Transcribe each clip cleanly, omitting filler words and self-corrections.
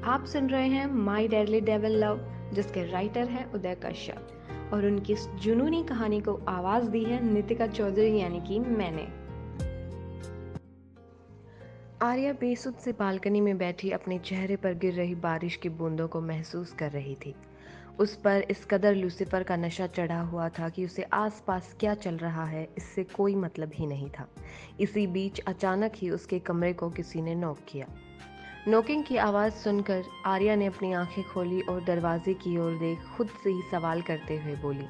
आप सुन रहे हैं माई डेडली डेविल लव, जिसके राइटर हैं उदय कश्यप, और उनकी इस जुनूनी कहानी को आवाज दी है नितिका चौधरी यानी कि मैंने। आर्या बेसुध से बालकनी में बैठी अपने चेहरे पर गिर रही बारिश की बूंदों को महसूस कर रही थी। उस पर इस कदर लूसीफर का नशा चढ़ा हुआ था कि उसे आसपास क्या चल रहा है इससे कोई मतलब ही नहीं था। इसी बीच अचानक ही उसके कमरे को किसी ने नॉक किया। नॉकिंग की आवाज़ सुनकर आर्या ने अपनी आंखें खोली और दरवाजे की ओर देख खुद से ही सवाल करते हुए बोली,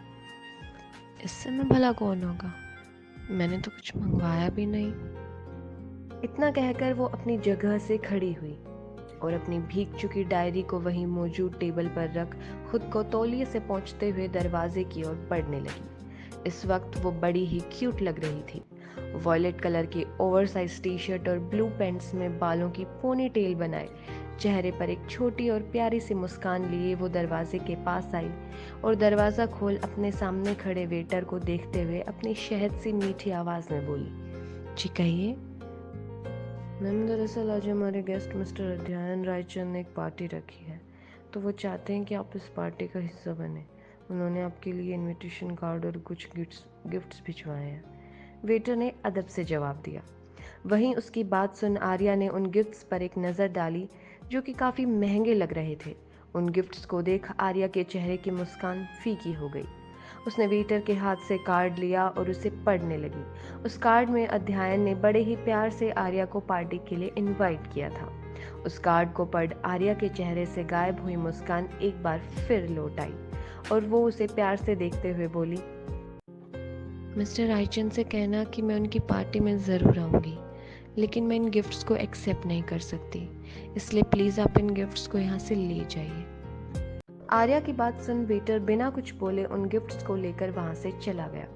इससे में भला कौन होगा? मैंने तो कुछ मंगवाया भी नहीं। इतना कहकर वो अपनी जगह से खड़ी हुई और अपनी भीग चुकी डायरी को वहीं मौजूद टेबल पर रख खुद को तौलिए से पहुंचते हुए दरवाजे की ओर बढ़ने लगी। इस वक्त वो बड़ी ही क्यूट लग रही थी। वॉयलेट कलर की ओवरसाइज टी शर्ट और ब्लू पैंट्स में बालों की पोनी टेल बनाए चेहरे पर एक छोटी और प्यारी सी मुस्कान लिए वो दरवाजे के पास आई और दरवाज़ा खोल अपने सामने खड़े वेटर को देखते हुए अपनी शहद सी मीठी आवाज़ में बोली, जी कहिए। मैम, दरअसल आज हमारे गेस्ट मिस्टर अध्ययन रायचंद ने एक पार्टी रखी है, तो वो चाहते हैं कि आप इस पार्टी का हिस्सा बने। उन्होंने आपके लिए इनविटेशन कार्ड और कुछ गिफ्ट्स भिजवाए हैं। वेटर ने अदब से जवाब दिया। वहीं उसकी बात सुन आर्या ने उन गिफ्ट्स पर एक नज़र डाली जो कि काफ़ी महंगे लग रहे थे। उन गिफ्ट्स को देख आर्या के चेहरे की मुस्कान फीकी हो गई। उसने वेटर के हाथ से कार्ड लिया और उसे पढ़ने लगी। उस कार्ड में अध्ययन ने बड़े ही प्यार से आर्या को पार्टी के लिए इनवाइट किया था। उस कार्ड को पढ़ आर्या के चेहरे से गायब हुई मुस्कान एक बार फिर लौट आई और वो उसे प्यार से देखते हुए बोली, मिस्टर रायचंद से कहना कि मैं उनकी पार्टी में ज़रूर आऊँगी, लेकिन मैं इन गिफ्ट्स को एक्सेप्ट नहीं कर सकती, इसलिए प्लीज़ आप इन गिफ्ट्स को यहाँ से ले जाइए। आर्या की बात सुन वेटर बिना कुछ बोले उन गिफ्ट्स को लेकर वहाँ से चला गया।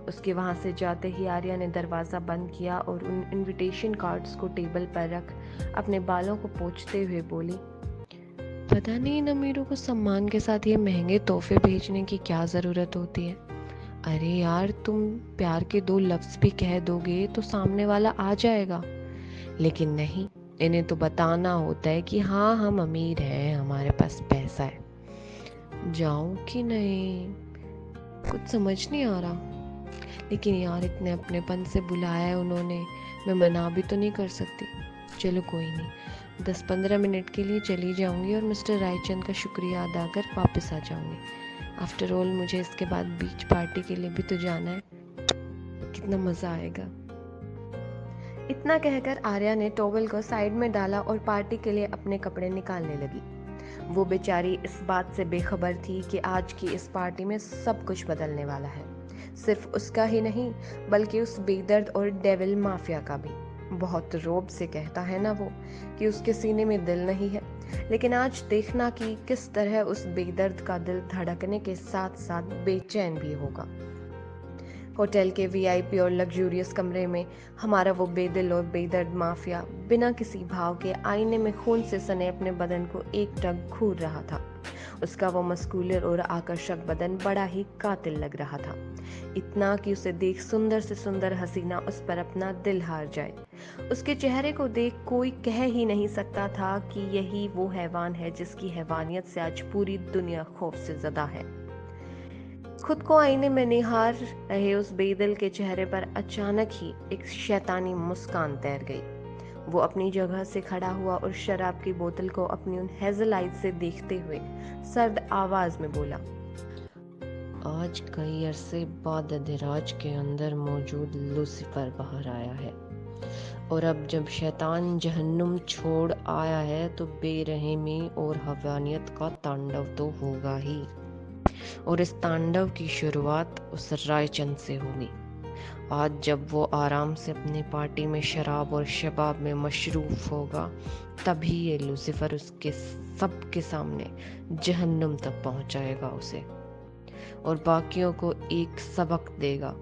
उसके वहाँ से जाते ही आर्या ने दरवाज़ा बंद किया और उन इनविटेशन कार्ड्स को टेबल पर रख अपने बालों को पोंछते हुए बोली, पता नहीं इन अमीरों को सम्मान के साथ ये महंगे तोहफे भेजने की क्या ज़रूरत होती है। अरे यार, तुम प्यार के दो लफ्ज़ भी कह दोगे तो सामने वाला आ जाएगा, लेकिन नहीं, इन्हें तो बताना होता है कि हाँ हम अमीर हैं, हमारे पास पैसा है। जाऊं कि नहीं, कुछ समझ नहीं आ रहा, लेकिन यार इतने अपनेपन से बुलाया है उन्होंने, मैं मना भी तो नहीं कर सकती। चलो कोई नहीं, 10-15 मिनट के लिए चली जाऊंगी और मिस्टर रायचंद का शुक्रिया अदा कर वापस आ जाऊंगी। आफ्टर ऑल मुझे इसके बाद बीच पार्टी के लिए भी तो जाना है, कितना मज़ा आएगा। इतना कहकर आर्या ने टॉवल को साइड में डाला और पार्टी के लिए अपने कपड़े निकालने लगी। वो बेचारी इस बात से बेखबर थी कि आज की इस पार्टी में सब कुछ बदलने वाला है। सिर्फ उसका ही नहीं, बल्कि उस बेदर्द और डेविल माफिया का भी। बहुत रौब से कहता है ना वो कि उसके सीने में दिल नहीं है, लेकिन आज देखना कि किस तरह उस बेदर्द का दिल धड़कने के साथ साथ बेचैन भी होगा। होटल के वीआईपी और लग्जूरियस कमरे में हमारा वो बेदिल और बेदर्द माफिया बिना किसी भाव के आईने में खून से सने अपने बदन को एकटक घूर रहा था। उसका वो मस्कुलर और आकर्षक बदन बड़ा ही कातिल लग रहा था, इतना कि उसे देख सुंदर से सुंदर हसीना उस पर अपना दिल हार जाए। उसके चेहरे को देख कोई कह ही नहीं सकता था कि यही वो हैवान है जिसकी हैवानियत से आज पूरी दुनिया खौफ से ज़दा है। खुद को आईने में निहार रहे उस बेदिल के चेहरे पर अचानक ही एक शैतानी मुस्कान तैर गई। वो अपनी जगह से खड़ा हुआ और शराब की बोतल को अपनी उन हेजल आइज से देखते हुए सर्द आवाज में बोला, आज कई अरसे बाद अधिराज के अंदर मौजूद लूसीफर बाहर आया है, और अब जब शैतान जहन्नुम छोड़ आया है तो बेरहमी और हवानियत का तांडव तो होगा ही, और इस तांडव की शुरुआत उस रायचंद से होगी। आज जब वो आराम से अपनी पार्टी में शराब और शबाब में मशरूफ होगा, तभी ये लूसीफर उसके सबके सामने जहन्नुम तक पहुंचाएगा उसे, और बाकियों को एक सबक देगा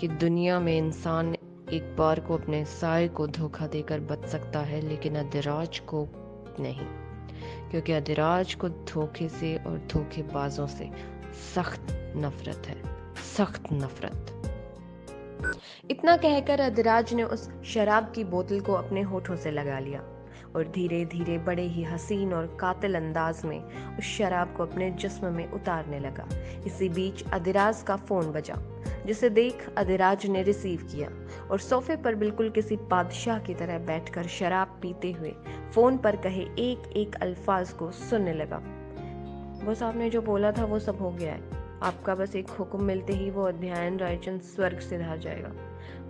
कि दुनिया में इंसान एक बार को अपने साए को धोखा देकर बच सकता है, लेकिन अधिराज को नहीं, क्योंकि अधिराज को धोखे से और धोखेबाजों से सख्त नफरत है, सख्त नफरत। इतना कहकर अधिराज ने उस शराब की बोतल को अपने होठों से लगा लिया। और धीरे धीरे बड़े ही हसीन और कातिल अंदाज में उस शराब को अपने जिस्म में उतारने लगा। इसी बीच अधिराज का फोन बजा, जिसे देख अधिराज ने रिसीव किया और सोफे पर बिल्कुल किसी बादशाह की तरह बैठकर शराब पीते हुए फोन पर कहे एक एक अल्फाज को सुनने लगा। बस आपने जो बोला था वो सब हो गया है। आपका बस एक हुक्म मिलते ही वो अध्ययन रायचंद स्वर्ग से धार जाएगा।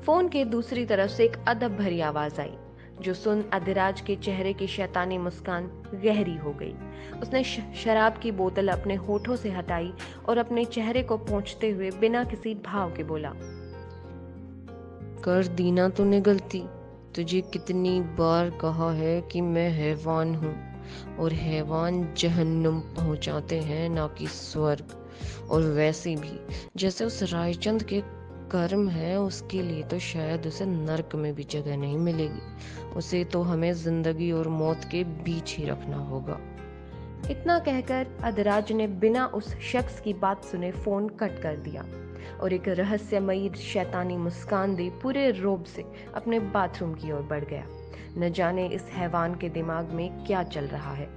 फोन के दूसरी तरफ से एक अदब भरी आवाज आई, जो सुन अधिराज के चेहरे की शैतानी मुस्कान गहरी हो गई। उसने शराब की बोतल अपने होठों से हटाई और अपने चेहरे को पोंछते हुए बिना किसी भाव के बोला, कर दी ना तूने गलती। तुझे कितनी बार कहा है कि मैं हैवान हूँ, और हैवान जहन्नुम पहुंचाते हैं ना कि स्वर्ग। और वैसे भी जैसे उस रायचंद के कर्म है, उसके लिए तो शायद उसे नर्क में भी जगह नहीं मिलेगी। उसे तो हमें जिंदगी और मौत के बीच ही रखना होगा। इतना कहकर अधिराज ने बिना उस शख्स की बात सुने फोन कट कर दिया और एक रहस्यमयी शैतानी मुस्कान दे पूरे रोब से अपने बाथरूम की ओर बढ़ गया। न जाने इस हैवान के दिमाग में क्या चल रहा है,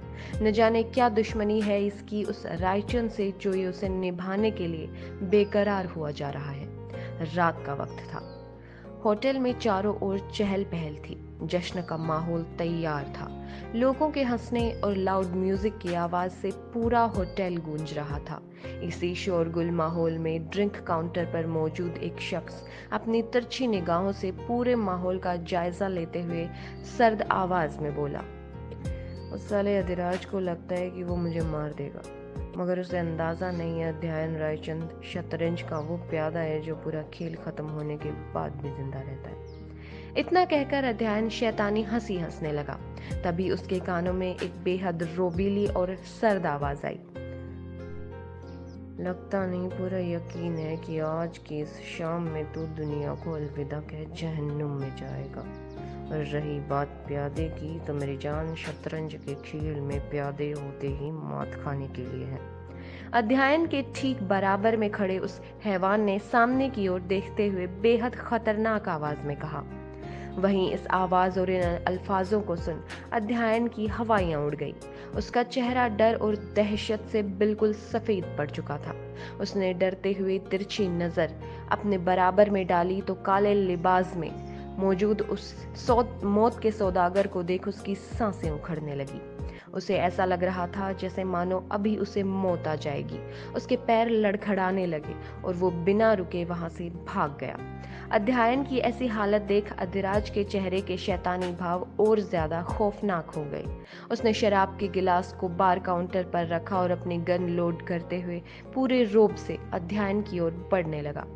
न जाने क्या दुश्मनी है इसकी उस रायचंद से, जो ये उसे निभाने के लिए बेकरार हुआ जा रहा है। रात का वक्त था। होटल में चारों ओर चहल पहल थी। जश्न का माहौल तैयार था। लोगों के हंसने और लाउड म्यूजिक की आवाज से पूरा होटल गूंज रहा था। इसी शोरगुल माहौल में ड्रिंक काउंटर पर मौजूद एक शख्स अपनी तिरछी निगाहों से पूरे माहौल का जायजा लेते हुए सर्द आवाज में बोला, उस साले अधिराज को लगता है कि वो मुझे मार देगा, मगर उसे अंदाजा नहीं है अध्ययन रायचंद शतरंज का वो प्यादा है जो पूरा खेल खत्म होने के बाद भी जिंदा रहता है। इतना कहकर अध्ययन शैतानी हंसी हंसने लगा। तभी उसके कानों में एक बेहद रोबीली और सर्द आवाज आई, लगता नहीं पूरा यकीन है कि आज की इस शाम में तू दुनिया को अलविदा कह जहन्नुम में जाएगा। और रही बात प्यादे की, तो मेरी जान शतरंज के खेल में प्यादे होते ही मात खाने के लिए है। अध्ययन के ठीक बराबर में खड़े उस हैवान ने सामने की ओर देखते हुए बेहद खतरनाक आवाज में कहा। वहीं इस आवाज और इन अल्फाजों को सुन अध्ययन की हवाइयां उड़ गई। उसका चेहरा डर और दहशत से बिल्कुल सफेद पड़ चुका था। उसने डरते हुए तिरछी नजर अपने बराबर में डाली तो काले लिबास में मौजूद उस मौत के सौदागर को देख उसकी सांसें उखड़ने लगी। उसे ऐसा लग रहा था जैसे मानो अभी उसे मौत आ जाएगी। उसके पैर लड़खड़ाने लगे और वो बिना रुके वहां से भाग गया। अध्ययन की ऐसी हालत देख अधिराज के चेहरे के शैतानी भाव और ज्यादा खौफनाक हो गए। उसने शराब के गिलास को बार काउंटर पर रखा और अपनी गन लोड करते हुए पूरे रोब से अध्ययन की ओर बढ़ने लगा।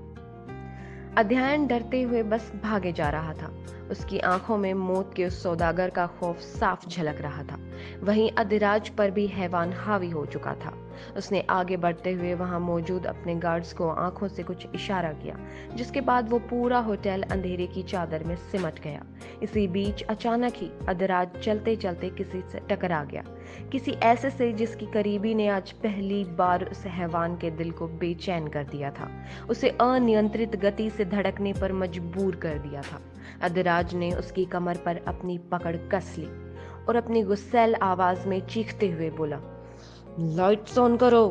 अध्ययन डरते हुए बस भागे जा रहा था। उसकी आंखों में मौत के उस सौदागर का खौफ साफ झलक रहा था। वहीं अधिराज पर भी हैवान हावी हो चुका था। उसने आगे बढ़ते हुए वहां मौजूद अपने गार्ड्स को आंखों से कुछ इशारा किया, जिसके बाद वो पूरा होटल अंधेरे की चादर में सिमट गया। इसी बीच अचानक ही अधिराज चलते चलते किसी से टकरा गया, किसी ऐसे से जिसकी करीबी ने आज पहली बार उस हैवान के दिल को बेचैन कर दिया था, उसे अनियंत्रित गति से धड़कने पर मजबूर कर दिया था। अधिराज ने उसकी कमर पर अपनी पकड़ कस ली और अपनी गुस्सैल आवाज में चीखते हुए बोला, लाइट्स ऑन करो।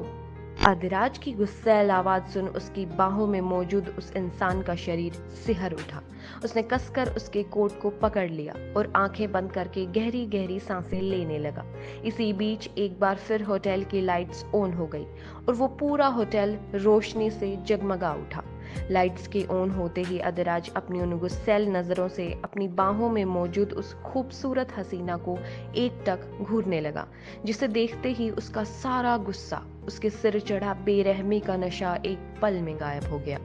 अधिराज की गुस्सैल आवाज सुन उसकी बाहों में मौजूद उस इंसान का शरीर सिहर उठा। उसने कसकर उसके कोट को पकड़ लिया और आंखें बंद करके गहरी गहरी सांसें लेने लगा। इसी बीच एक बार फिर होटल की लाइट्स ऑन हो गई और वो पूरा होटल रोशनी से जगमगा उठा। लाइट्स के ऑन होते ही अधिराज अपनी उन गुस्सैल नजरों से अपनी बाहों में मौजूद उस खूबसूरत हसीना को एकटक घूरने लगा, जिसे देखते ही उसका सारा गुस्सा, उसके सिर चढ़ा बेरहमी का नशा एक पल में गायब हो गया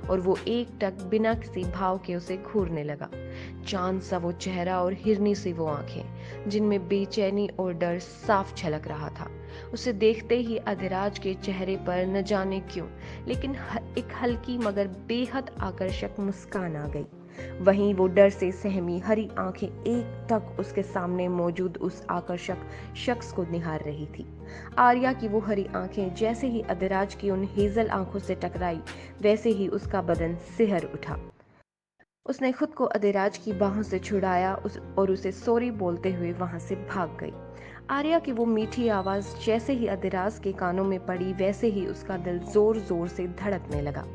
और वो एकटक बिना किसी भाव के उसे घूरने लगा। चांद सा वो चेहरा और हिरनी सी वो आंखें, जिनमें बेचैनी और डर साफ झलक रहा था। उसे देखते ही अधिराज के चेहरे पर न जाने क्यों लेकिन एक हल्की मगर बेहद आकर्षक मुस्कान आ गई। वहीं वो डर से सहमी हरी आंखें एकटक उसके सामने मौजूद उस आकर्षक शख्स को निहार रही थी। आर्या की वो हरी आंखें जैसे ही अधिराज की उन हेजल आंखों से टकराई, वैसे ही उसका बदन सिहर उठा उसने खुद को अधिराज की बाहों से छुड़ाया और उसे सॉरी बोलते हुए वहां से भाग गई। आर्या की वो मीठी आवाज जैसे ही अधिराज के कानों में पड़ी, वैसे ही उसका दिल जोर जोर से धड़कने लगा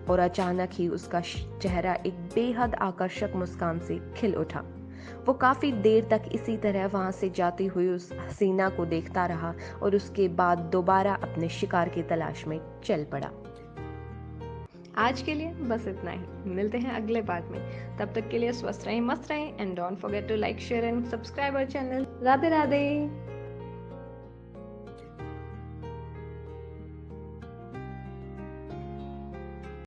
और अचानक ही उसका चेहरा एक बेहद आकर्षक मुस्कान से खिल उठा। वो काफी देर तक इसी तरह वहां से जाती हुई उस हसीना को देखता रहा और उसके बाद दोबारा अपने शिकार की तलाश में चल पड़ा। आज के लिए बस इतना ही। मिलते हैं अगले पार्ट में। तब तक के लिए स्वस्थ रहें, मस्त रहें and don't forget to like, share and subscribe our channel. Radhe Radhe.